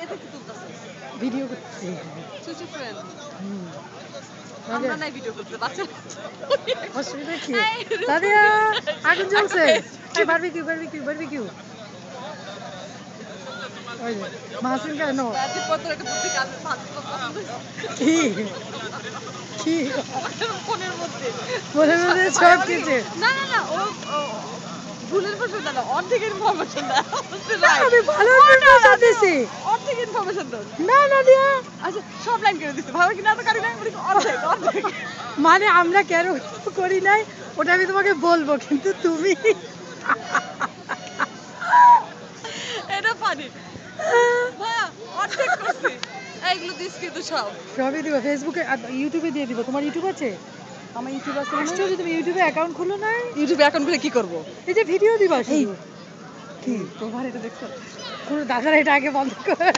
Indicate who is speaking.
Speaker 1: এটা কি তুলতাছিস?
Speaker 2: ভিডিও করতেছি।
Speaker 1: সুচি ফ্রেন্ড।
Speaker 2: হুম।
Speaker 1: আমরা নাই ভিডিও করতে বাচ্চা।
Speaker 2: অসুবিধা কি?
Speaker 1: এই,
Speaker 2: দাদিয়া আগুন জ্বলছে। এই বারবিকিউ বারবিকিউ বারবিকিউ। ওই যে মাহসিন কেন?
Speaker 1: বাজি পত্র একটা বুদ্ধি কাজ ভাত পছন্দ
Speaker 2: কি? কি?
Speaker 1: ফোনের মধ্যে।
Speaker 2: মনের মধ্যে সব কিছু।
Speaker 1: না না না ও ভুলের পছন্দ না অর্ধেক ইনফরমেশন দেয়
Speaker 2: না, আমি ভালো ইনফরমেশন দিছি।
Speaker 1: অর্ধেক ইনফরমেশন দেয়
Speaker 2: না নাদিয়া,
Speaker 1: আচ্ছা সব লাইন করে দিচ্ছে ভালো কি না তো কারি না অর্ধেক অর্ধেক
Speaker 2: মানে আমরা কেন করি নাই ওটা আমি তোমাকে বলবো, কিন্তু তুমি
Speaker 1: এটা ফানি ভাইয়া অর্ধেক করছি এইগুলো দিস কিন্তু সব
Speaker 2: সবই দিব ফেসবুকে আর ইউটিউবে দিয়ে দিব। তোমার ইউটিউব আছে?
Speaker 1: আমার ইউটিউব আছে
Speaker 2: আশ্চর্য, তুমি ইউটিউবে অ্যাকাউন্ট খুলো না?
Speaker 1: ইউটিউবে অ্যাকাউন্ট খুলে কি করব
Speaker 2: এই যে ভিডিও দিবা শুধু।
Speaker 1: কি তোমার এটা দেখছো
Speaker 2: কোনো দাদার এটা আগে বন্ধ করে